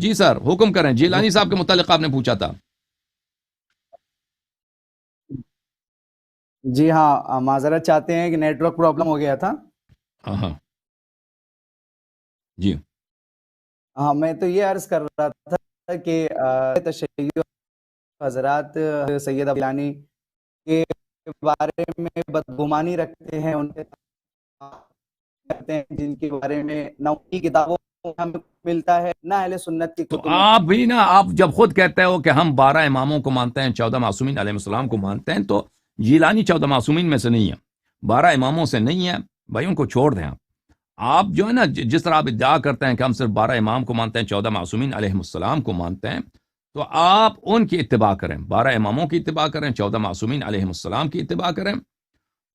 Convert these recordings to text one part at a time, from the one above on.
جی سر حکم کریں، جیلانی صاحب کے متعلق آپ نے پوچھا تھا. جی ہاں، معذرت چاہتے ہیں کہ نیٹ ورک پرابلم ہو گیا تھا. ہاں جی ہاں، میں تو یہ عرض کر رہا تھا کہ تشیع حضرات سید جیلانی کے بارے میں بدگمانی رکھتے ہیں، ان کے کرتے ہیں جن کے بارے میں نہ ان کی کتابوں میں ہمیں ملتا ہے نہ اہل سنت کی تو کتب میں. آپ بھی نا، آپ جب خود کہتے ہو کہ ہم 12 اماموں کو مانتے ہیں، 14 معصومین علیہ السلام کو مانتے ہیں، تو جیلانی 14 معصومین میں سے نہیں ہے، 12 اماموں سے نہیں ہے. بھائی ان کو چھوڑ دیں. آپ جو ہے نا، جس طرح آپ ادعا کرتے ہیں کہ ہم صرف 12 امام کو مانتے ہیں، 14 معصومین علیہ السلام کو مانتے ہیں، تو آپ ان کی اتباع کریں، 12 اماموں کی اتباع کریں، 14 معصومین علیہ السلام کی اتباع کریں.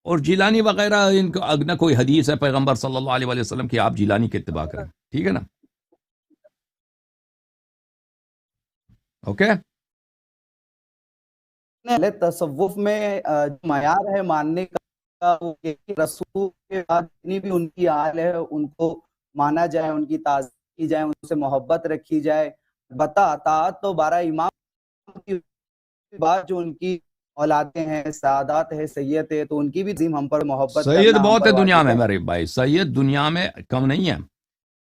اور جیلانی وغیرہ ان کو نہ کوئی حدیث ہے پیغمبر صلی اللہ علیہ وسلم کی، آپ جیلانی کی اتباع کریں. ٹھیک ہے نا؟ اوکے. تصوف میں جو معیار ہے ماننے کا، وہ رسول کے بعد جتنی بھی ان کی آل ہے ان کو مانا جائے، ان کی تعظیم کی جائے، ان سے محبت رکھی جائے. اطاعت تو 12 امام کی بات، جو ان کی اولادیں ہیں، سعادات ہے، سید ہے، تو ان کی بھی عظیم ہم پر محبت سید کرنا ہم بہت پر ہے دنیا واجب میں ہے. میرے بھائی، سید دنیا میں کم نہیں ہے،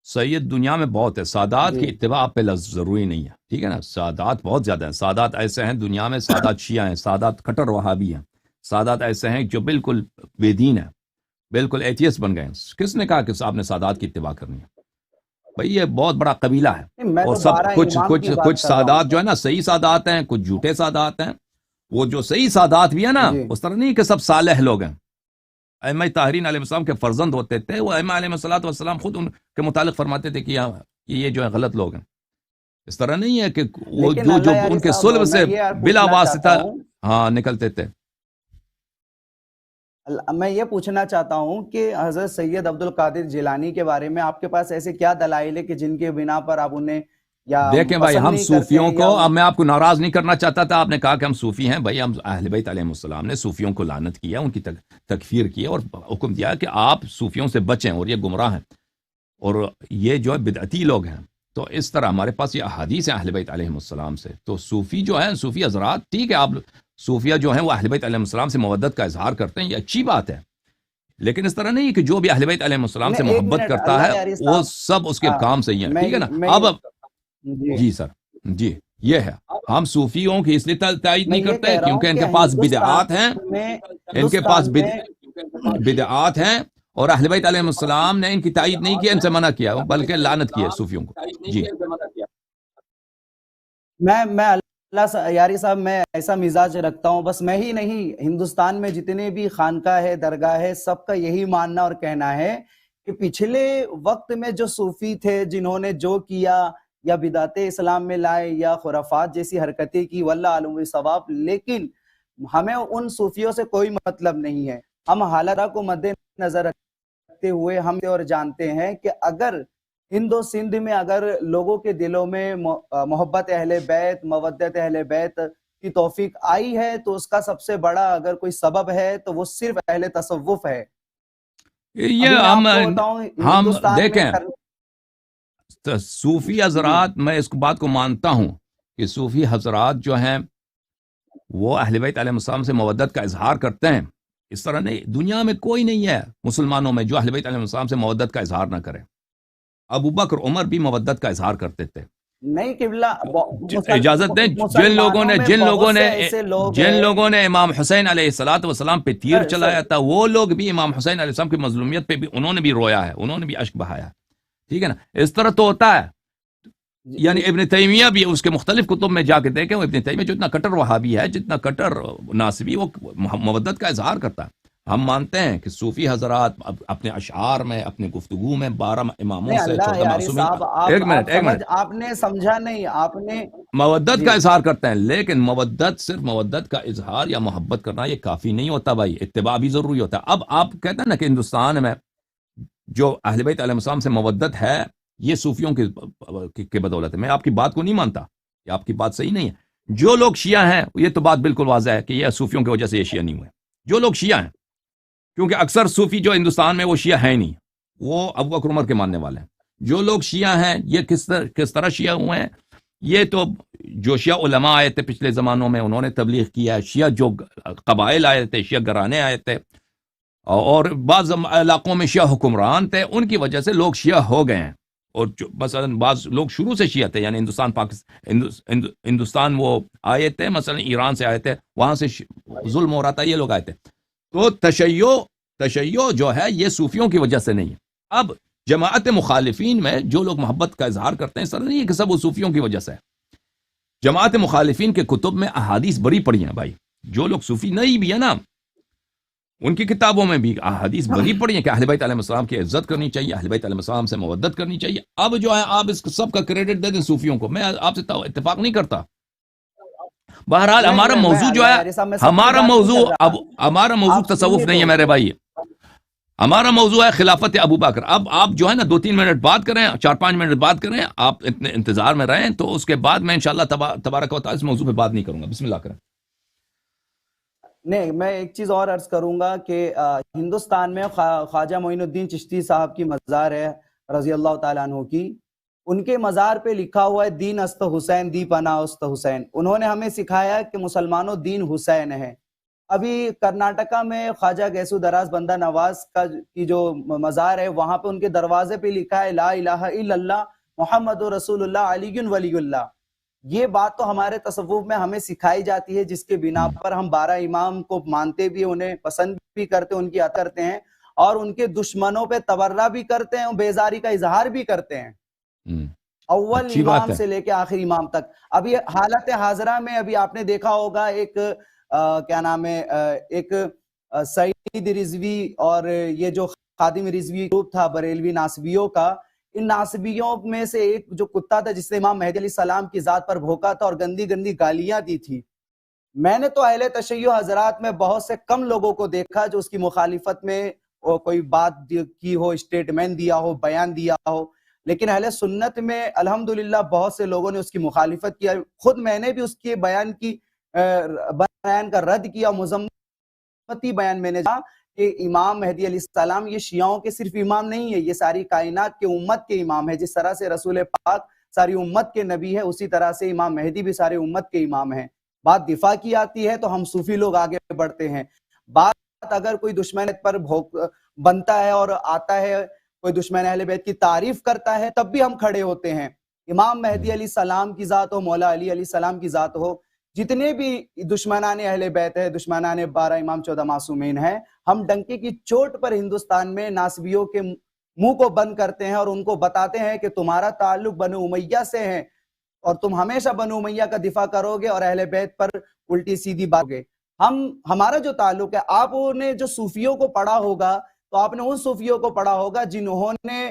سید دنیا میں بہت ہے. سادات جی کی اتباع پہ ضروری نہیں ہے. ٹھیک ہے نا؟ سادات بہت زیادہ ہیں. سادات ایسے ہیں دنیا میں، سادات شیعہ ہیں، سادات کٹر وہابی ہیں، سادات ایسے ہیں جو بالکل بے دین ہیں، بالکل ایتھیسٹ بن گئے ہیں. کس نے کہا کہ آپ نے سادات کی اتباع کرنی ہے؟ بھئی یہ بہت بڑا قبیلہ ہے. نہیں، میں اور تو سب 12 کچھ امام کچھ کی کچھ بات کر رہا ہوں. سادات جو ہے نا صحیح سادات ہیں، کچھ جھوٹے سادات ہیں. وہ جو صحیح سادات بھی ہے نا، جی اس طرح نہیں کہ سب صالح لوگ ہیں. ائمہ طاہرین علیہ السلام کے فرزند ہوتے تھے، وہ ائمہ علیہ السلام خود ان کے متعلق فرماتے تھے کہ یہ جو ہے غلط لوگ ہیں. اس طرح نہیں ہے کہ وہ لیکن جو اللہ یاری ان کے صاحب، صلب میں سے یہ بلا پوچھنا چاہتا واسطہ ہوں ہاں نکلتے تھے. میں یہ پوچھنا چاہتا ہوں کہ حضرت سید عبد القادر جیلانی کے بارے میں آپ کے پاس ایسے کیا دلائل ہے کہ جن کے بنا پر آپ انہیں یا دیکھیں بھائی، پسند ہم نہیں کرتے صوفیوں ہیں کو، یا اب میں آپ کو ناراض نہیں کرنا چاہتا تھا، آپ نے کہا کہ ہم صوفی ہیں. بھائی ہم اہل بیت علیہ السلام نے صوفیوں کو لعنت کیا، ان کی تکفیر کی اور حکم دیا کہ آپ صوفیوں سے بچیں اور یہ گمراہ ہیں اور یہ جو ہے بدعتی لوگ ہیں. تو اس طرح ہمارے پاس یہ احادیث ہیں اہل بیت علیہ السلام سے. تو صوفی جو ہیں، صوفی حضرات، ٹھیک ہے، آپ صوفیہ جو ہیں وہ اہل بیت علیہ السلام سے مودت کا اظہار کرتے ہیں، یہ اچھی بات ہے. لیکن اس طرح نہیں کہ جو بھی اہل بیت علیہ السلام سے نہیں. ایک محبت منٹ کرتا اللہ ہے یاری وہ صاحب، سب اس کے کام صحیح ہیں. ٹھیک ہے نا؟ میں اب جی جی سر، جی یہ ہے. ہم صوفیوں کی اس لیے تائید میں نہیں یہ کرتے کہہ رہا کیونکہ ہوں ان کہ کے پاس بدعات ہیں، ان کے پاس ہندوستان میں بدعات ہیں، اور اہل بیت علیہ السلام نے ان کی تائید نہیں کیا، ان سے منع کیا، بلکہ لعنت کی ہے صوفیوں کو. جی میں اللہ یاری صاحب، میں ایسا مزاج رکھتا ہوں، بس میں ہی نہیں، ہندوستان میں جتنے بھی خانقاہ ہے، درگاہ ہے، سب کا یہی ماننا اور کہنا ہے کہ پچھلے وقت میں جو صوفی تھے، جنہوں نے جو کیا یا بدعت اسلام میں لائے یا خرافات جیسی حرکتیں کی، واللہ عالم بالصواب، لیکن ہمیں ان صوفیوں سے کوئی مطلب نہیں ہے. ہم حالات کو مد نظر رکھتے ہوئے ہم اور جانتے ہیں کہ اگر ہند و سندھ میں اگر لوگوں کے دلوں میں محبت اہل بیت، مودت اہل بیت کی توفیق آئی ہے، تو اس کا سب سے بڑا اگر کوئی سبب ہے تو وہ صرف اہل تصوف ہے. یہ ابھی میں آپ کو بتاؤں، ہم ہندوستان میں دیکھیں صوفی جی حضرات، میں اس بات کو مانتا ہوں کہ صوفی حضرات جو ہیں وہ اہل بیت علیہ السلام سے مودت کا اظہار کرتے ہیں. اس طرح نہیں، دنیا میں کوئی نہیں ہے مسلمانوں میں جو اہل بیت علیہ السلام سے مودت کا اظہار نہ کرے. ابو بکر عمر بھی مودت کا اظہار کرتے تھے. نہیں قبلہ، اجازت دیں، مسلمانوں میں بہت سے ایسے لوگ جن ہیں. لوگوں نے امام حسین علیہ الصلوۃ والسلام پہ تیر سر چلایا تھا، وہ لوگ بھی امام حسین علیہ السلام کی مظلومیت پہ بھی انہوں نے بھی رویا ہے، انہوں نے بھی اشک بہایا. ٹھیک ہے نا؟ اس طرح تو ہوتا ہے. یعنی ابن تیمیہ بھی اس کے مختلف کتب میں جا کے دیکھیں، وہ ابن تیمیہ جو اتنا کٹر وہابی ہے، جتنا کٹر ناصبی، وہ مودت کا اظہار کرتا ہے. ہم مانتے ہیں کہ صوفی حضرات اپنے اشعار میں، اپنے گفتگو میں 12 اماموں نہیں سے، اللہ 14 یاری معصومین، صاحب، ایک منٹ، آپ نے سمجھا نہیں، آپ نے مودت کا جی اظہار کرتے ہیں. لیکن مودت، صرف مودت کا اظہار یا محبت کرنا یہ کافی نہیں ہوتا بھائی، اتباع بھی ضروری ہوتا ہے. اب آپ کہتے ہیں نا کہ ہندوستان میں جو اہل بیت علیہ السلام سے مودت ہے یہ صوفیوں کی بدولت ہے. میں آپ کی بات کو نہیں مانتا، یہ آپ کی بات صحیح نہیں ہے. جو لوگ شیعہ ہیں، یہ تو بات بالکل واضح ہے کہ یہ صوفیوں کی وجہ سے یہ شیعہ نہیں ہوئے. جو لوگ شیعہ ہیں، کیونکہ اکثر صوفی جو ہندوستان میں وہ شیعہ ہیں نہیں، وہ ابو بکر عمر کے ماننے والے ہیں. جو لوگ شیعہ ہیں یہ کس طرح شیعہ ہوئے ہیں؟ یہ تو جو شیعہ علماء آئے تھے پچھلے زمانوں میں انہوں نے تبلیغ کیا ہے، شیعہ جو قبائل آئے تھے، شیعہ گھرانے آئے تھے، اور بعض علاقوں میں شیعہ حکمران تھے، ان کی وجہ سے لوگ شیعہ ہو گئے ہیں۔ اور مثلا بعض لوگ شروع سے شیعہ تھے، یعنی ہندوستان وہ آئے تھے، مثلا ایران سے آئے تھے، وہاں سے ظلم ہو رہا تھا، یہ لوگ آئے تھے۔ تو تشیع جو ہے یہ صوفیوں کی وجہ سے نہیں ہے۔ اب جماعت مخالفین میں جو لوگ محبت کا اظہار کرتے ہیں، سر نہیں ہے کہ سب وہ صوفیوں کی وجہ سے ہے۔ جماعت مخالفین کے کتب میں احادیث بڑی پڑی ہیں بھائی، جو لوگ صوفی نہیں بھی ہے نا ان کی کتابوں میں بھی احادیث بڑی پڑی ہیں کہ اہل بیت علیہ السلام کی عزت کرنی چاہیے، اہل بیت علیہ السلام سے مودت کرنی چاہیے۔ اب جو ہے آپ اس سب کا کریڈٹ دے دیں صوفیوں کو، میں آپ سے اتفاق نہیں کرتا۔ بہرحال نہیں ہمارا موضوع جو ہے، یاری صاحب میں سب کی بات نہیں کر رہا۔ ہمارا موضوع آپ تصوف سنیے نہیں ہے تو میرے بھائی، ہمارا موضوع ہے خلافت ابو بکر۔ اب آپ جو ہے نا 2-3 منٹ بات کریں، 4-5 منٹ بات کریں، آپ اتنے انتظار میں رہیں، تو اس کے بعد میں انشاءاللہ تبارک و تعالی اس موضوع پہ بات نہیں کروں گا۔ بسم اللہ کریں۔ نہیں، میں ایک چیز اور عرض کروں گا کہ ہندوستان میں خواجہ معین الدین چشتی صاحب کی مزار ہے رضی اللہ تعالیٰ عنہ کی، ان کے مزار پہ لکھا ہوا ہے دین است حسین دی پناہ است حسین۔ انہوں نے ہمیں سکھایا کہ مسلمانوں دین حسین ہے۔ ابھی کرناٹکا میں خواجہ گیسو دراز بندہ نواز کی جو مزار ہے، وہاں پہ ان کے دروازے پہ لکھا ہے لا الہ الا اللہ محمد رسول اللہ علی ولی اللہ۔ یہ بات تو ہمارے تصوف میں ہمیں سکھائی جاتی ہے، جس کے بنا پر ہم 12 امام کو مانتے بھی، انہیں پسند بھی کرتے، ان کی عطا کرتے ہیں، اور ان کے دشمنوں پہ تبرہ بھی کرتے ہیں، بیزاری کا اظہار بھی کرتے ہیں، اول اچھی بات امام ہے۔ سے لے کے آخر امام تک۔ ابھی حالت حاضرہ میں ابھی آپ نے دیکھا ہوگا ایک کیا نام ہے، ایک سعید رضوی اور یہ جو خادم رضوی گروپ تھا بریلوی ناسبیوں کا، ان ناسبیوں میں سے ایک جو کتا تھا جس نے امام مہدی علیہ السلام کی ذات پر بھوکا تھا اور گندی گندی گالیاں دی تھی۔ میں نے تو اہل تشیع حضرات میں بہت سے کم لوگوں کو دیکھا جو اس کی مخالفت میں کوئی بات کی ہو، اسٹیٹمنٹ دیا ہو، بیان دیا ہو، لیکن اہل سنت میں الحمدللہ بہت سے لوگوں نے اس کی مخالفت کیا۔ خود میں نے بھی اس کے بیان کا رد کیا، مذمتی بیان میں نے کہا کہ امام مہدی علیہ السلام یہ شیعوں کے صرف امام نہیں ہے، یہ ساری کائنات کے امت کے امام ہے۔ جس طرح سے رسول پاک ساری امت کے نبی ہے، اسی طرح سے امام مہدی بھی ساری امت کے امام ہیں۔ بات دفاع کی آتی ہے تو ہم صوفی لوگ آگے بڑھتے ہیں، بات اگر کوئی دشمن پر بنتا ہے اور آتا ہے، کوئی دشمن اہل بیت کی تعریف کرتا ہے، تب بھی ہم کھڑے ہوتے ہیں۔ امام مہدی علیہ السلام کی ذات ہو، مولا علی علیہ السلام کی ذات ہو، جتنے بھی دشمنان اہل بیت ہے، دشمنان 12 امام 14 معصومین ہیں، ہم ڈنکے کی چوٹ پر ہندوستان میں ناسبیوں کے منہ کو بند کرتے ہیں اور ان کو بتاتے ہیں کہ تمہارا تعلق بنو امیہ سے ہے اور تم ہمیشہ بنو امیہ کا دفاع کرو گے اور اہل بیت پر الٹی سیدھی بات گے۔ ہمارا جو تعلق ہے، آپ نے جو صوفیوں کو پڑھا ہوگا تو آپ نے ان صوفیوں کو پڑھا ہوگا جنہوں نے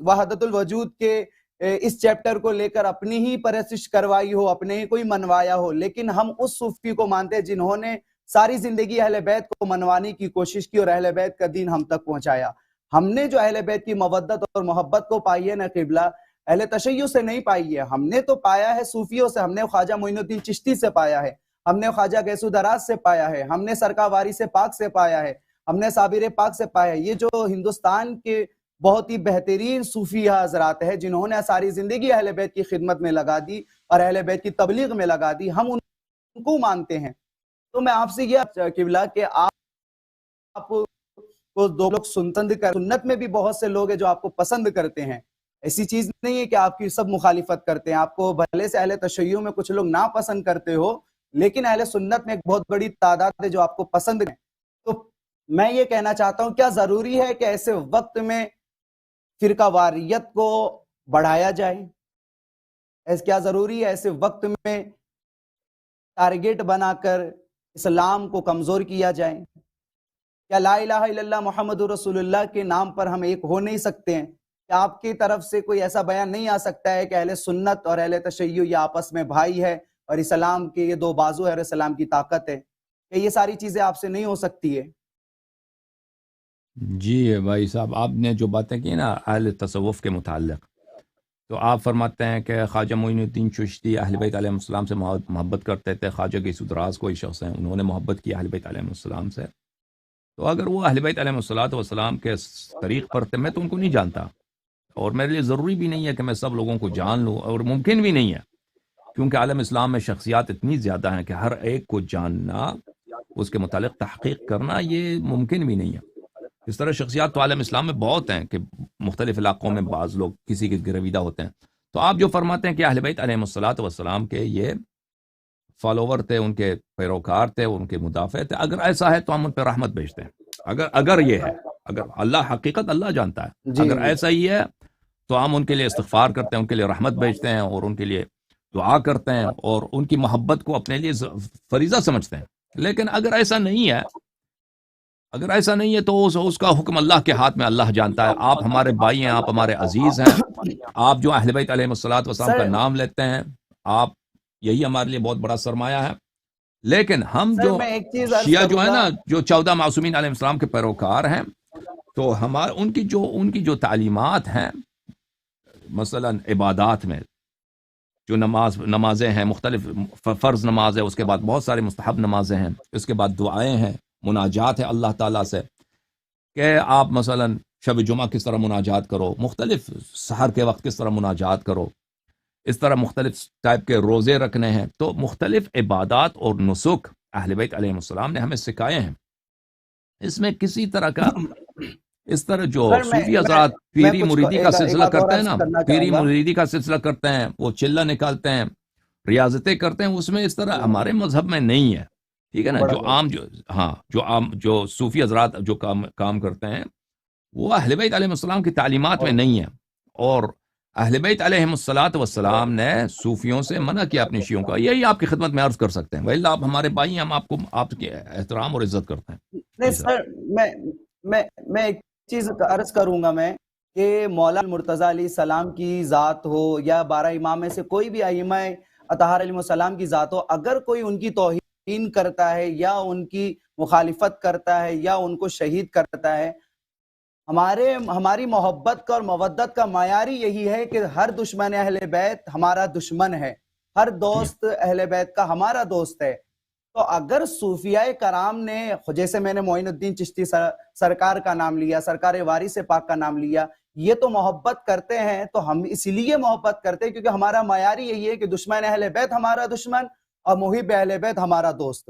وحدت الوجود کے اس چیپٹر کو لے کر اپنی ہی پرستش کروائی ہو، اپنے ہی کوئی منوایا ہو، لیکن ہم اس صوفی کو مانتے ہیں جنہوں نے ساری زندگی اہل بیت کو منوانے کی کوشش کی اور اہل بیت کا دین ہم تک پہنچایا۔ ہم نے جو اہل بیت کی مودت اور محبت کو پائی ہے نا قبلہ، اہل تشیع سے نہیں پائی ہے، ہم نے تو پایا ہے صوفیوں سے، ہم نے خواجہ معین الدین چشتی سے پایا ہے، ہم نے خواجہ گیسو دراز سے پایا ہے، ہم نے سرکار وارث پاک سے پایا ہے، ہم نے صابر پاک سے پایا ہے۔ یہ جو ہندوستان کے بہت ہی بہترین صوفی حضرات ہیں جنہوں نے ساری زندگی اہل بیت کی خدمت میں لگا دی اور اہل بیت کی تبلیغ میں لگا دی، ہم ان کو مانتے ہیں۔ تو میں آپ سے یہ قبلہ کہ آپ کو دو لوگ سنت میں بھی بہت سے لوگ ہیں جو آپ کو پسند کرتے ہیں، ایسی چیز نہیں ہے کہ آپ کی سب مخالفت کرتے ہیں، آپ کو بھلے سے اہل تشیع میں کچھ لوگ ناپسند کرتے ہو، لیکن اہل سنت میں ایک بہت بڑی تعداد ہے جو آپ کو پسند ہے۔ تو میں یہ کہنا چاہتا ہوں، کیا ضروری ہے کہ ایسے وقت میں فرقہ واریت کو بڑھایا جائے؟ کیا ضروری ہے ایسے وقت میں ٹارگیٹ بنا کر اسلام کو کمزور کیا جائے؟ کیا لا الہ الا اللہ محمد رسول اللہ کے نام پر ہم ایک ہو نہیں سکتے ہیں؟ کیا آپ کی طرف سے کوئی ایسا بیان نہیں آ سکتا ہے کہ اہل سنت اور اہل تشیع یہ آپس میں بھائی ہے اور اسلام کے یہ دو بازو ہے اور اسلام کی طاقت ہے؟ کہ یہ ساری چیزیں آپ سے نہیں ہو سکتی ہے؟ جی بھائی صاحب، آپ نے جو باتیں کی نا اہل تصوف کے متعلق، تو آپ فرماتے ہیں کہ خواجہ معین الدین چشتی اہل بیت علیہ السلام سے محبت کرتے تھے، خواجہ گیسو دراز کوئی شخص ہیں انہوں نے محبت کی اہل بیت علیہ السلام سے، تو اگر وہ اہل بیت علیہ السلام کے طریق پر تھے، میں تو ان کو نہیں جانتا، اور میرے لیے ضروری بھی نہیں ہے کہ میں سب لوگوں کو جان لوں، اور ممکن بھی نہیں ہے، کیونکہ عالم اسلام میں شخصیات اتنی زیادہ ہیں کہ ہر ایک کو جاننا، اس کے متعلق تحقیق کرنا یہ ممکن بھی نہیں ہے۔ اس طرح شخصیات تو عالم اسلام میں بہت ہیں کہ مختلف علاقوں میں بعض لوگ کسی کے گرویدہ ہوتے ہیں۔ تو آپ جو فرماتے ہیں کہ اہل بیت علیہم الصلوۃ والسلام کے یہ فالوور تھے، ان کے پیروکار تھے، ان کے مدافع تھے، اگر ایسا ہے تو ہم ان پہ رحمت بھیجتے ہیں۔ اگر یہ ہے، اگر اللہ حقیقت اللہ جانتا ہے، جی اگر ایسا ہی ہے تو ہم ان کے لیے استغفار کرتے ہیں، ان کے لیے رحمت بھیجتے ہیں، اور ان کے لیے دعا کرتے ہیں، اور ان کی محبت کو اپنے لیے فریضہ سمجھتے ہیں۔ لیکن اگر ایسا نہیں ہے، اگر ایسا نہیں ہے تو اس کا حکم اللہ کے ہاتھ میں، اللہ جانتا ہے۔ آپ ہمارے بھائی ہیں، آپ ہمارے عزیز ہیں، آپ جو اہل بیت علیہ الصلوۃ والسلام کا سر نام لیتے ہیں، آپ یہی ہمارے لیے بہت بڑا سرمایہ ہے۔ لیکن ہم سر جو میں ایک چیز عرض شیعہ جو کروں ہے گا، نا، جو 14 معصومین علیہ السلام کے پیروکار ہیں، تو ان کی جو تعلیمات ہیں، مثلا عبادات میں جو نمازیں ہیں، مختلف فرض نماز ہے، اس کے بعد بہت سارے مستحب نمازیں ہیں، اس کے بعد دعائیں ہیں، مناجات ہے اللہ تعالیٰ سے، کہ آپ مثلا شب جمعہ کس طرح مناجات کرو، مختلف سحر کے وقت کس طرح مناجات کرو، اس طرح مختلف ٹائپ کے روزے رکھنے ہیں۔ تو مختلف عبادات اور نسک اہل بیت علیہ السلام نے ہمیں سکھائے ہیں۔ اس میں کسی طرح کا، اس طرح جو سر صوفی میں حضرات میں پیری کچھ مریدی کا ایک سلسلہ بات اور کرتے ہیں عرض نا، کرنا پیری چاہوں گا۔ مریدی کا سلسلہ کرتے ہیں، وہ چلہ نکالتے ہیں، ریاضتیں کرتے ہیں، اس میں اس طرح ہمارے مذہب میں نہیں ہے، ٹھیک ہے نا۔ بڑا جو عام جو صوفی حضرات جو کام کرتے ہیں، وہ اہل بیت علیہ السلام کی تعلیمات میں نہیں ہے، اور اہل بیت علیہ الصلوۃ والسلام نے صوفیوں سے منع کیا اپنی شیعوں کا۔ یہی آپ کی خدمت میں عرض کر سکتے ہیں، ویلا آپ ہمارے بھائی ہیں، ہم آپ کے احترام اور عزت کرتے ہیں۔ نہیں جی سر۔ سر، میں ایک چیز عرض کروں گا میں، کہ مولا مرتضیٰ علیہ السلام کی ذات ہو یا 12 امام میں سے کوئی بھی ائمہ اطہار علیہ السلام کی ذات ہو، اگر کوئی ان کی توہین کرتا ہے یا ان کی مخالفت کرتا ہے یا ان کو شہید کرتا ہے، ہماری محبت کا اور مودت کا معیار ہی یہی ہے کہ ہر دشمن اہل بیت ہمارا دشمن ہے، ہر دوست اہل بیت کا ہمارا دوست ہے۔ تو اگر صوفیاء کرام نے، جیسے میں نے معین الدین چشتی سرکار کا نام لیا، سرکار وارث پاک کا نام لیا، یہ تو محبت کرتے ہیں، تو ہم اس لیے محبت کرتے ہیں کیونکہ ہمارا معیار ہی یہی ہے کہ دشمن اہل بیت ہمارا دشمن اور محب اہل بیت ہمارا دوست۔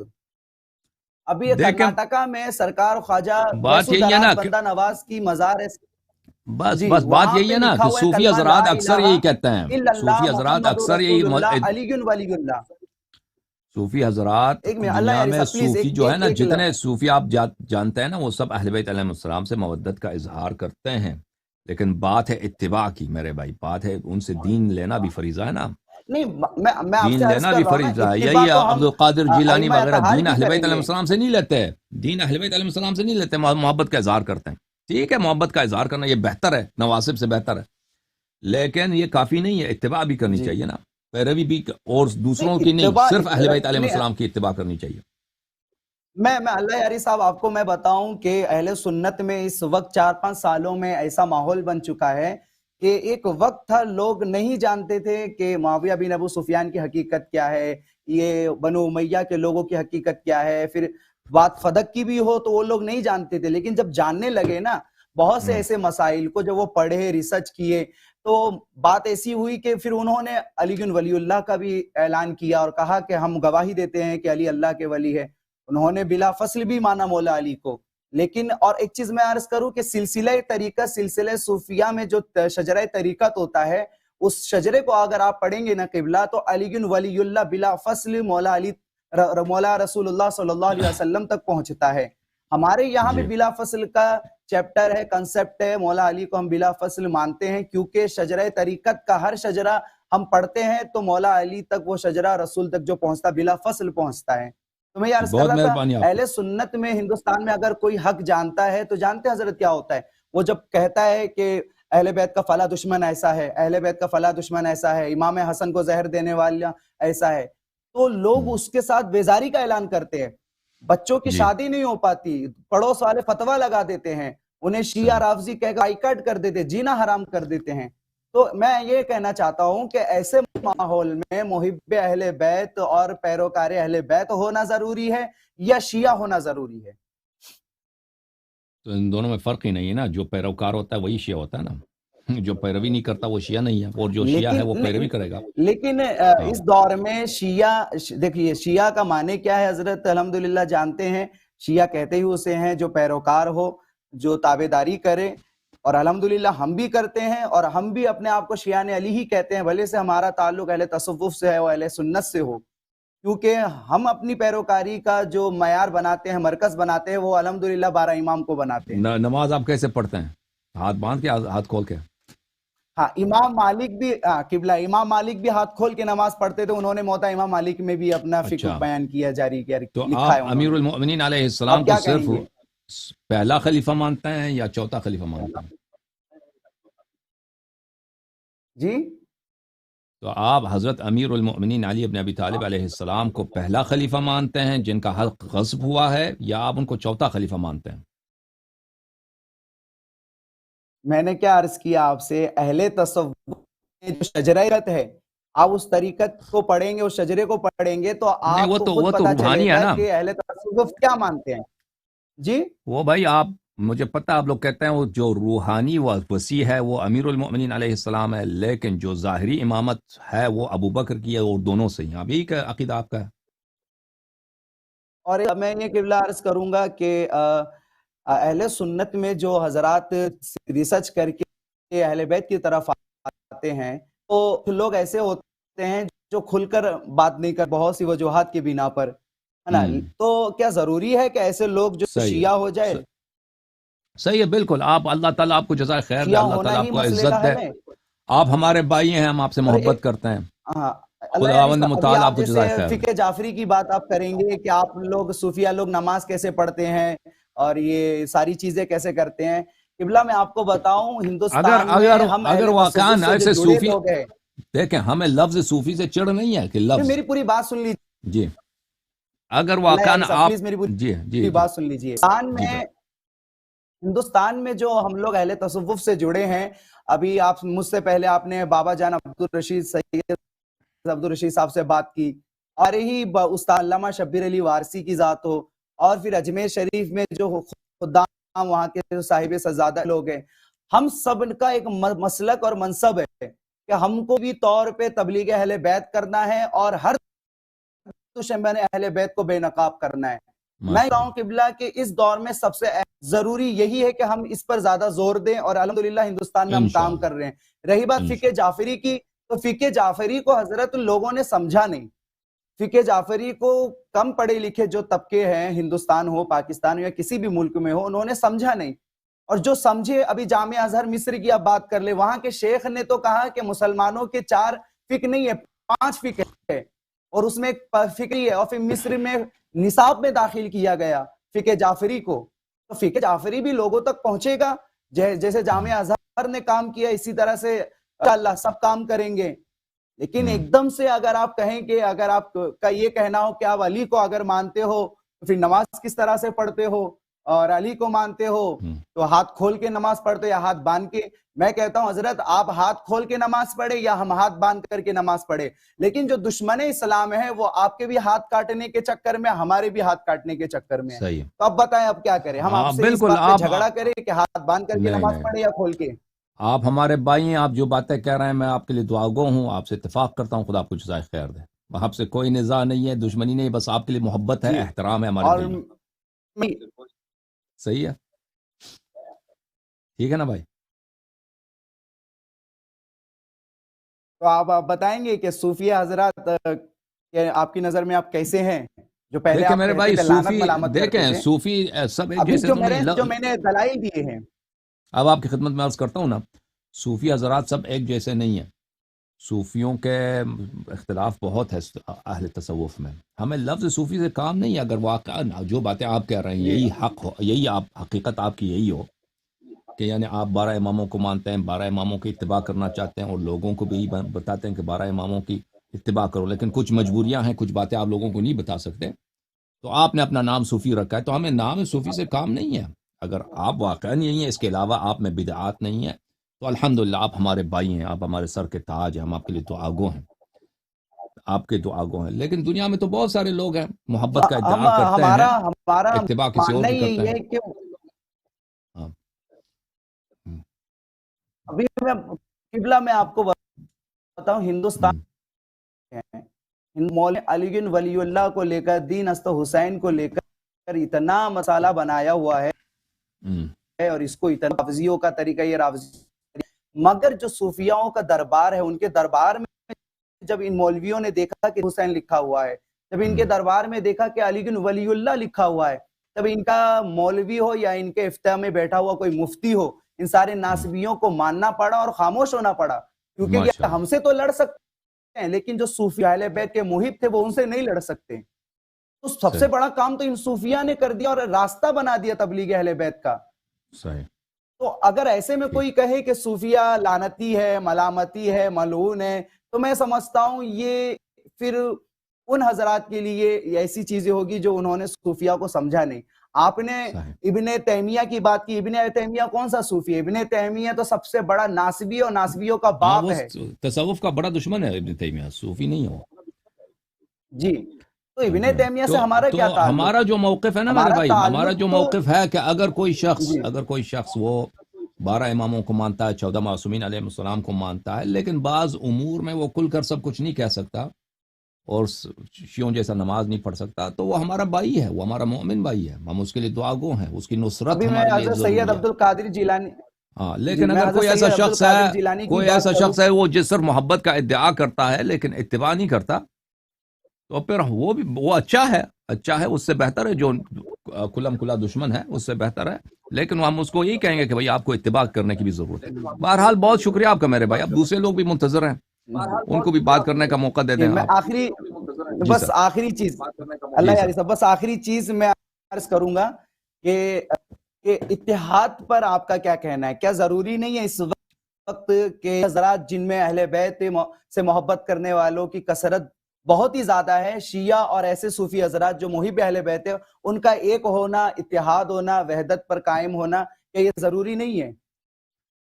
ابھی یہ دیکھیں، کرناٹکا میں سرکار خواجہ بات یہی ہے نا ویسودھراج کہ بندہ نواز کی مزار ہے، بس جی، بس بات وہاں یہی پہ ہے نا لکھا کہ ہوا ہے صوفی کلمہ لا حضرات اکثر الہ یہی کہتے ہیں، الا اللہ صوفی حضرات محمد اکثر رسول یہی اللہ علی ولی اللہ۔ صوفی حضرات ایک منٹ، اللہ دنیا یاری میں صاحب پلیز صوفی ایک جو ہے ایک نا، ایک جتنے صوفی آپ جانتے ہیں نا، وہ سب اہل بیت علیہ السلام سے مودت کا اظہار کرتے ہیں، لیکن بات ہے اتباع کی میرے بھائی، بات ہے ان سے دین لینا بھی فریضہ ہے نا، نہیں، میں آپ دین سے عرض لینا کر بھی رہا ہوں نا، فریضہ ہے۔ اتباع یہی تو عبد ہم القادر جیلانی ائمہ وغیرہ اطہار دین کی اہل بیت کریں علیہ گے۔ السلام سے نہیں لیتے، دین اہل بیت علیہ السلام سے نہیں لیتے، محبت کا اظہار کرتے ہیں۔ ٹھیک ہے، محبت کا اظہار کرنا یہ بہتر ہے، نواسب سے بہتر ہے، لیکن یہ کافی نہیں ہے، اتباع بھی کرنی جی، چاہیے نا، پیروی بھی، اور نہیں دوسروں کی نہیں، اتباع صرف اہل بیت علیہ نہیں، السلام کی اتباع کرنی چاہیے۔ میں اللہ یاری صاحب آپ کو میں بتاؤں کہ اہل سنت میں اس وقت 4-5 سالوں میں ایسا ماحول بن چکا ہے کہ ایک وقت تھا لوگ نہیں جانتے تھے کہ معاویہ بن ابو سفیان کی حقیقت کیا ہے، یہ بنو امیہ کے لوگوں کی حقیقت کیا ہے، پھر بات فدق کی بھی ہو تو وہ لوگ نہیں جانتے تھے، لیکن جب جاننے لگے نا بہت سے ایسے مسائل کو، جب وہ پڑھے، ریسرچ کیے، تو بات ایسی ہوئی کہ پھر انہوں نے علی بن ولی اللہ کا بھی اعلان کیا اور کہا کہ ہم گواہی دیتے ہیں کہ علی اللہ کے ولی ہے۔ انہوں نے بلا فصل بھی مانا مولا علی کو۔ لیکن اور ایک چیز میں عرض کروں کہ سلسلہ طریقت، سلسلہ صوفیہ میں جو شجرہ طریقت ہوتا ہے، اس شجرے کو اگر آپ پڑھیں گے نا قبلہ، تو علی بن ولی اللہ بلا فصل مولا علی، مولا رسول اللہ صلی اللہ علیہ وسلم تک پہنچتا ہے۔ ہمارے یہاں بھی جی، بلا فصل کا چیپٹر ہے، کنسپٹ ہے، مولا علی کو ہم بلا فصل مانتے ہیں، کیونکہ شجرہ طریقت کا ہر شجرہ ہم پڑھتے ہیں تو مولا علی تک وہ شجرہ رسول تک جو پہنچتا بلا فصل پہنچتا ہے۔ تو میں یہ عرض کر بہت رہا تھا، مہربانی آپ کی۔ اہل سنت میں ہندوستان میں اگر کوئی حق جانتا ہے تو جانتے ہیں حضرت کیا ہوتا ہے؟ وہ جب کہتا ہے کہ اہل بیت کا فلاں دشمن ایسا ہے، اہل بیت کا فلاں دشمن ایسا ہے، امام حسن کو زہر دینے والا ایسا ہے، تو لوگ اس کے ساتھ بیزاری کا اعلان کرتے ہیں، بچوں کی جی، شادی نہیں ہو پاتی، پڑوس والے فتویٰ لگا دیتے ہیں، انہیں شیعہ صحیح۔ رافضی کہہ کر بائیکاٹ کر دیتے، جینا حرام کر دیتے ہیں۔ تو میں یہ کہنا چاہتا ہوں کہ ایسے ماحول میں محب اہل بیت اور پیروکار اہل بیت ہونا ضروری ہے یا شیعہ ہونا ضروری ہے؟ تو ان دونوں میں فرق ہی نہیں ہے نا، جو پیروکار ہوتا ہے وہی شیعہ ہوتا ہے نا۔ جو پیروی نہیں کرتا وہ شیعہ نہیں ہے، اور جو شیعہ ہے وہ پیروی کرے گا۔ لیکن ہاں اس دور میں شیعہ دیکھیے شیعہ کا معنی کیا ہے حضرت الحمدللہ جانتے ہیں، شیعہ کہتے ہی اسے ہیں جو پیروکار ہو، جو تابعداری کرے، اور الحمدللہ ہم بھی کرتے ہیں، اور ہم بھی اپنے آپ کو شیعان علی ہی کہتے ہیں، بھلے سے ہمارا تعلق اہل تصوف سے ہے اور اہل سنت سے ہو، کیونکہ ہم اپنی پیروکاری کا جو معیار بناتے ہیں، مرکز بناتے ہیں، وہ الحمدللہ 12 امام کو بناتے ہیں۔ نماز آپ کیسے پڑھتے ہیں؟ ہاتھ باندھ کے، ہاتھ کھول کے؟ ہاں امام مالک بھی قبلہ امام مالک بھی ہاتھ کھول کے نماز پڑھتے تھے، انہوں نے موتا امام مالک میں بھی اپنا فقہ اچھا، بیان کیا، جاری کیا، تو لکھا آپ ہے انہوں امیر نے۔ المؤمنین علیہ آپ السلام کو کیا صرف کہیں گے؟ پہلا خلیفہ مانتے ہیں یا چوتھا خلیفہ مانتے ہیں؟ جی تو آپ حضرت امیر المؤمنین علی بن ابی طالب علیہ السلام کو پہلا خلیفہ مانتے ہیں جن کا حق غصب ہوا ہے، یا آپ ان کو چوتھا خلیفہ مانتے ہیں؟ میں نے کیا عرض کیا آپ سے، اہل تصوف میں جو شجرت ہے، آپ اس طریقت کو پڑھیں گے، اس شجرے کو پڑھیں گے تو نہیں، آپ کو خود وہ تو پتا چلے روحانی ہے گا نا۔ کہ اہل تصوف کیا مانتے ہیں۔ جی وہ بھائی آپ، مجھے پتہ آپ لوگ کہتے ہیں وہ جو روحانی و وسیع ہے وہ امیر المؤمنین علیہ السلام ہے، لیکن جو ظاہری امامت ہے وہ ابو بکر کی ہے، اور دونوں سے ہیں۔ اب یہی کا عقیدہ آپ کا ہے؟ اور میں یہ قبلہ عرض کروں گا کہ اہل سنت میں جو حضرات ریسرچ کر کے اہل بیت کی طرف آتے ہیں، تو لوگ ایسے ہوتے ہیں جو کھل کر بات نہیں کر، بہت سی وجوہات کی بنا پر، ہے نا۔ تو کیا ضروری ہے کہ ایسے لوگ جو صحیح شیعہ ہو ہے، جائے؟ صحیح ہے، بالکل۔ آپ، اللہ تعالیٰ آپ کو جزائے خیر دے، شیعہ اللہ ہونا تعالیٰ آپ ہی کو مسئلے عزت کا دے۔ حل ہے؟ آپ ہمارے بھائی ہیں، ہم آپ سے اور محبت کرتے ہیں، ہاں اللہ یعنی خداوند ابھی متعال آپ آپ کو جیسے جزائے خیر دے۔ فقہ جعفری کی بات آپ کریں گے کہ آپ لوگ صوفیہ لوگ نماز کیسے پڑھتے ہیں اور یہ ساری چیزیں کیسے کرتے ہیں، قبلہ میں آپ کو بتاؤں اگر ہندوستان میں اگر ہم اگر اہل واقعاً تصوف سے جو ایسے جڑے صوفی، لوگ ہیں، دیکھیں ہمیں لفظ صوفی سے چڑھ نہیں ہے کہ لفظ، میری پوری بات سن لیجیے، جی اگر اللہ واقعاً یعنی صاحب آپ، پلیز میری جی جی پوری جی بات سن لیجیے۔ جی بھائی، ہندوستان میں جو ہم لوگ اہل تصوف سے جڑے ہیں، ابھی آپ مجھ سے پہلے آپ نے بابا جان عبدالرشید سید عبدالرشید صاحب سے بات کی، اور ہی استاد علامہ شبیر علی وارسی کی ذات ہو، اور پھر اجمیر شریف میں جو خدام وہاں کے جو صاحب سزادہ لوگ ہیں، ہم سب کا ایک مسلک اور منصب ہے کہ ہم کو بھی طور پہ تبلیغ اہل بیت کرنا ہے، اور ہر دشمن اہل بیت کو بے نقاب کرنا ہے۔ میں ماشاء کہوں اللہ، قبلہ کہ اس دور میں سب سے ضروری یہی ہے کہ ہم اس پر زیادہ زور دیں، اور الحمدللہ ہندوستان میں ہم کام انشاءاللہ کر رہے ہیں۔ رہی بات فقہ انشاءاللہ، جعفری کی، تو فقہ جعفری کو حضرت لوگوں نے سمجھا نہیں۔ فقہ جعفری کو کم پڑھے لکھے جو طبقے ہیں، ہندوستان ہو، پاکستان ہو، یا کسی بھی ملک میں ہو، انہوں نے سمجھا نہیں، اور جو سمجھے، ابھی جامعہ ازہر مصر کی آپ بات کر لیں، وہاں کے شیخ نے تو کہا کہ مسلمانوں کے 4 فقہ نہیں ہے، 5 فقہ ہے، اور اس میں ایک فقہ ہے، اور پھر مصر میں نصاب میں داخل کیا گیا فقہ جعفری کو۔ تو فقہ جعفری بھی لوگوں تک پہنچے گا، جیسے جامعہ ازہر نے کام کیا، اسی طرح سے اللہ سب کام کریں گے۔ لیکن ایک دم سے اگر آپ کہیں کہ اگر آپ کا یہ کہنا ہو کہ آپ علی کو اگر مانتے ہو تو پھر نماز کس طرح سے پڑھتے ہو، اور علی کو مانتے ہو تو ہاتھ کھول کے نماز پڑھتے یا ہاتھ باندھ کے؟ میں کہتا ہوں حضرت آپ ہاتھ کھول کے نماز پڑھے یا ہم ہاتھ باندھ کر کے نماز پڑھے، لیکن جو دشمن اسلام ہے وہ آپ کے بھی ہاتھ کاٹنے کے چکر میں، ہمارے بھی ہاتھ کاٹنے کے چکر میں ہے۔ صحیح ہے، تو اب بتائیں اب کیا کریں، ہم آپ ہاں سے اس بالکل۔ بات پہ آپ، جھگڑا کریں کہ ہاتھ باندھ کر کے نہیں نماز نہیں، پڑھے یا کھول کے؟ آپ ہمارے بھائی ہیں، آپ جو باتیں کہہ رہے ہیں میں آپ کے لیے دعا گو ہوں، آپ سے اتفاق کرتا ہوں، خدا آپ کو جزائے خیر دے۔ آپ سے کوئی نزاع نہیں ہے، دشمنی نہیں، بس آپ کے لیے محبت ہے، جی، احترام ہے ہمارے اور دل میں۔ صحیح ہے، ٹھیک ہے نا بھائی؟ تو آپ بتائیں گے کہ صوفیہ حضرات آپ کی نظر میں آپ کیسے ہیں؟ جو پہلے دیکھیں آپ میرے کہتے بھائی، تھے، لعنت صوفی، ملامت کرتے دیکھیں تھے، صوفی سب ایک ابھی جیسے جو تو نہیں۔ میں نے دلائل دیے ہیں، اب آپ کی خدمت میں عرض کرتا ہوں نا، صوفی حضرات سب ایک جیسے نہیں ہیں، صوفیوں کے اختلاف بہت ہے اہل تصوف میں۔ ہمیں لفظ صوفی سے کام نہیں ہے، اگر واقعا جو باتیں آپ کہہ رہے ہیں جی یہی حق ہو، یہی آپ حقیقت آپ کی یہی ہو کہ یعنی آپ 12 اماموں کو مانتے ہیں، 12 اماموں کی اتباع کرنا چاہتے ہیں، اور لوگوں کو بھی بتاتے ہیں کہ 12 اماموں کی اتباع کرو، لیکن کچھ مجبوریاں ہیں، کچھ باتیں آپ لوگوں کو نہیں بتا سکتے، تو آپ نے اپنا نام صوفی رکھا ہے، تو ہمیں نام صوفی سے کام نہیں ہے۔ اگر آپ واقعا یہی ہیں، اس کے علاوہ آپ میں بدعات نہیں ہے، تو الحمدللہ آپ ہمارے بھائی ہیں، آپ ہمارے سر کے تاج ہیں، ہم آپ کے لیے دعا گو ہیں، آپ کے دعا گو ہیں۔ لیکن دنیا میں تو بہت سارے لوگ ہیں، محبت کا ادعا کرتے ہیں، ہمارا اتباع کسی اور ماننا کی ہی کرتے یہی ہیں۔ ہے کہ ہاں، ابھی میں قبلہ میں آپ کو بتاؤں، ہندوستان ہم، مولانا علی بن ولی اللہ کو لے کر، دین است حسین کو لے کر اتنا مسالہ بنایا ہوا ہم، ہے، اور اس کو اتنا رافضیوں کا طریقہ، یہ رافضی، مگر جو صوفیاؤں کا دربار ہے، ان کے دربار میں جب ان مولویوں نے دیکھا کہ حسین لکھا ہوا ہے، جب ان کے ہم، دربار میں دیکھا کہ علی بن ولی اللہ لکھا ہوا ہے، تب ان کا مولوی ہو یا ان کے افتاء میں بیٹھا ہوا کوئی مفتی ہو، ان سارے ہم، ناصبیوں کو ماننا پڑا اور خاموش ہونا پڑا، کیونکہ ماشاء یہ اللہ، ہم سے تو لڑ سکتے ہیں، لیکن جو صوفی اہل بیت کے محب تھے وہ ان سے نہیں لڑ سکتے۔ تو سب سے صحیح، بڑا کام تو ان صوفیہ نے کر دیا اور راستہ بنا دیا تبلیغ اہل بیت کا۔ صحیح، تو اگر ایسے میں ٹھیک، کوئی کہے کہ صوفیہ لعنتی ہے، ملامتی ہے، ملعون ہے، تو میں سمجھتا ہوں یہ پھر ان حضرات کے لیے یہ ایسی چیزیں ہوگی جو انہوں نے صوفیہ کو سمجھا نہیں۔ آپ نے صحیح، ابن تیمیہ کی بات کی، ابن تیمیہ کون سا صوفی ہے؟ ابن تیمیہ تو سب سے بڑا ناصبی اور ناصبیوں کا ہاں باپ وہ ہے۔ تصوف کا بڑا دشمن ہے ابن تیمیہ، صوفی نہیں ہے وہ۔ جی، تو ابن جی ہاں، تیمیہ سے ہمارا تو کیا تعلق؟ ہمارا جو موقف ہے نا میرے ہمارا بھائی، ہمارا تعلق جو تو موقف ہے کہ جی اگر کوئی شخص وہ 12 اماموں کو مانتا ہے، 14 معصومین علیہ السلام کو مانتا ہے، لیکن بعض امور میں وہ کھل کر سب کچھ نہیں کہہ سکتا اور شیعوں جیسا نماز نہیں پڑھ سکتا، تو وہ ہمارا بھائی ہے، وہ ہمارا مومن بھائی ہے، ہم اس کے لیے دعا گو ہیں، اس کی نصرت ابھی میں ہمارے لیے حضرت سید ضروری ہے۔ عبد القادر جیلانی، ہاں جی لیکن میں اگر حضرت کوئی ایسا سید عبد شخص ہے، القادر جیلانی کی کوئی بات ایسا کروں۔ شخص ہے وہ جس پر محبت کا ادعا کرتا ہے لیکن اتباع نہیں کرتا، تو پھر وہ اچھا ہے، اس سے بہتر ہے جو کلم کلا دشمن ہے، اس سے بہتر ہے، لیکن ہم اس کو یہی کہیں گے کہ بھئی آپ کو اتباع کرنے کی بھی ضرورت ہے۔ بہرحال بہت شکریہ آپ کا میرے بھائی، اب دوسرے لوگ بھی منتظر ہیں، ان کو بھی بات کرنے کا موقع دے جی دیں میں آپ۔ آخری، جی بس سر، آخری چیز، اللہ جی سر، یاری صاحب، بس آخری چیز میں عرض کروں گا کہ اتحاد پر آپ کا کیا کہنا ہے؟ کیا ضروری نہیں ہے اس وقت کہ حضرات جن میں اہل بیت سے محبت کرنے والوں کی کثرت بہت ہی زیادہ ہے، شیعہ اور ایسے صوفی حضرات جو محب اہل بیت ہے، ان کا ایک ہونا، اتحاد ہونا، وحدت پر قائم ہونا، کیا یہ ضروری نہیں ہے؟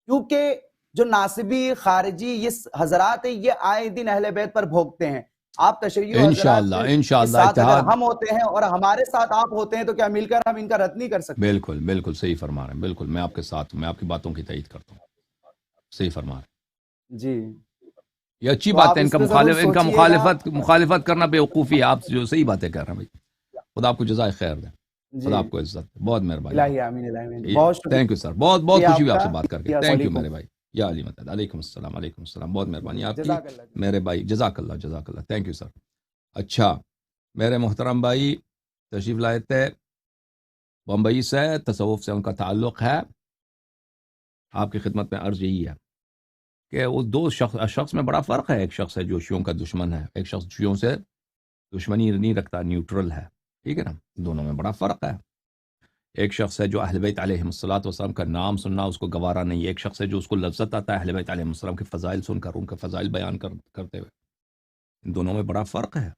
کیونکہ جو ناصبی خارجی یہ حضرات ہیں، یہ آئے دن اہل بیت پر بھوگتے ہیں۔ آپ تشیع حضرات کے انشاءاللہ ساتھ اگر اتحاد، ہم ہوتے ہیں اور ہمارے ساتھ آپ ہوتے ہیں تو کیا مل کر ہم ان کا رد نہیں کر سکتے؟ بالکل بالکل صحیح فرما رہے ہیں، بالکل میں آپ کے ساتھ ہوں، میں آپ کی باتوں کی تائید کرتا ہوں، صحیح فرما رہے ہیں، جی، یہ اچھی تو بات آپ ہے، اس پہ ضرور ان کا سوچئے گا۔ مخالفت کرنا بیوقوفی ہے، آپ جو صحیح باتیں کر رہے ہیں بھائی، خدا آپ کو جزائے خیر دے، جی، خدا آپ کو عزت دے، بہت مہربانی آپ الہی آمین، الہی آمین، کی، بہت تھینک یو سر، بہت بہت شکریہ خوشی آپ ہوئی آپ کا۔ سے بات کر کے، السلام تھینک یو علیکم۔ میرے بھائی، یا علی مدد، علیکم السلام، بہت مہربانی آپ کی جزاک اللہ۔ میرے بھائی، جزاک اللہ، تھینک یو سر۔ اچھا میرے محترم بھائی تشریف لائے تھے بمبئی سے، تصوف سے ان کا تعلق ہے، آپ کی خدمت میں عرض یہی ہے کہ وہ دو شخص میں بڑا فرق ہے، ایک شخص ہے جو شیعوں کا دشمن ہے، ایک شخص شیعوں سے دشمنی نہیں رکھتا، نیوٹرل ہے، ٹھیک ہے نا، دونوں میں بڑا فرق ہے۔ ایک شخص ہے جو اہل بیت علیہ السلام کا نام سننا اس کو گوارا نہیں، ایک شخص ہے جو اس کو لذت آتا ہے اہل بیت علیہ السلام کے فضائل سن کر، ان کے فضائل بیان کرتے ہوئے، ان دونوں میں بڑا فرق ہے،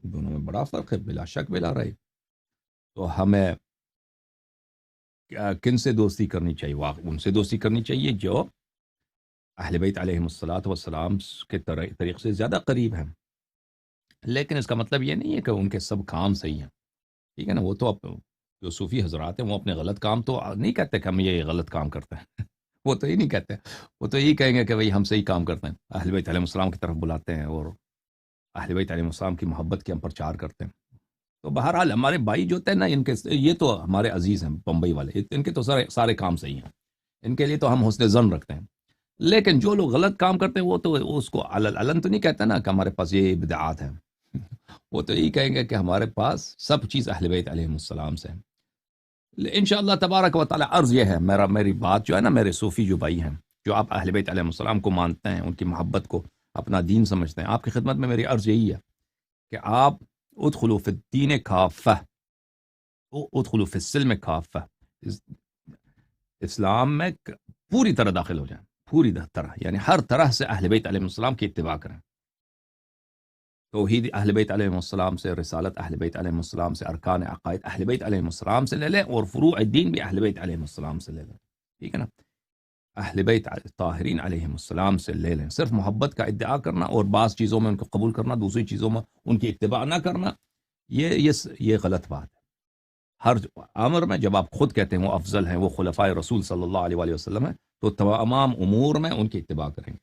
دونوں میں بڑا فرق ہے، بلا شک بلا رہی۔ تو ہمیں کن سے دوستی کرنی چاہیے؟ ان سے دوستی کرنی چاہیے جو اہل بیت علیہ السلام کے طریق سے زیادہ قریب ہیں، لیکن اس کا مطلب یہ نہیں ہے کہ ان کے سب کام صحیح ہیں، ٹھیک ہے نا، وہ تو جو صوفی حضرات ہیں وہ اپنے غلط کام تو نہیں کہتے کہ ہم یہ غلط کام کرتے ہیں وہ تو یہ نہیں کہتے، وہ تو یہی کہیں گے کہ بھئی ہم صحیح کام کرتے ہیں، اہل بیت علیہ السلام کی طرف بلاتے ہیں اور اہل بیت علیہ السلام کی محبت کے ہم پرچار کرتے ہیں۔ تو بہرحال ہمارے بھائی جو ہوتے ہیں نا، ان کے یہ تو ہمارے عزیز ہیں بمبئی والے، ان کے تو سارے کام صحیح ہیں، ان کے لیے تو ہم حسن ظن رکھتے ہیں، لیکن جو لوگ غلط کام کرتے ہیں وہ تو اس کو علن تو نہیں کہتے نا کہ ہمارے پاس یہ بدعات ہیں وہ تو یہی کہیں گے کہ ہمارے پاس سب چیز اہل بیت علیہ السلام سے ہے۔ انشاءاللہ تبارک و تعالی عرض یہ ہے، میری بات جو ہے نا، میرے صوفی جو بھائی ہیں، جو آپ اہل بیت علیہ السلام کو مانتے ہیں، ان کی محبت کو اپنا دین سمجھتے ہیں، آپ کی خدمت میں میری عرض یہی ہے کہ آپ ادخلوا فی الدین کافہ، ادخلوا فی السلم کافہ، اسلام میں پوری طرح داخل ہو جائیں، پوری طرح، یعنی ہر طرح سے اہل بیت علیہ السلام کی اتباع کریں، توحید اہل بیت علیہ السلام سے، رسالت اہل بیت علیہ السلام سے، ارکان عقائد اہل بیت علیہ السلام سے لے لیں، اور فروع الدین بھی اہل بیت علیہ السلام سے لے لیں، ٹھیک ہے نا، اہل بیت طاہرین علیہ السلام سے لے لیں۔ صرف محبت کا ادعا کرنا اور بعض چیزوں میں ان کو قبول کرنا، دوسری چیزوں میں ان کی اتباع نہ کرنا، یہ غلط بات ہے۔ ہر امر میں جب آپ خود کہتے ہیں وہ افضل ہیں، وہ خلفائے رسول صلی اللہ علیہ وآلہ وسلم ہیں، تو تمام امور میں ان کی اتباع کریں گے.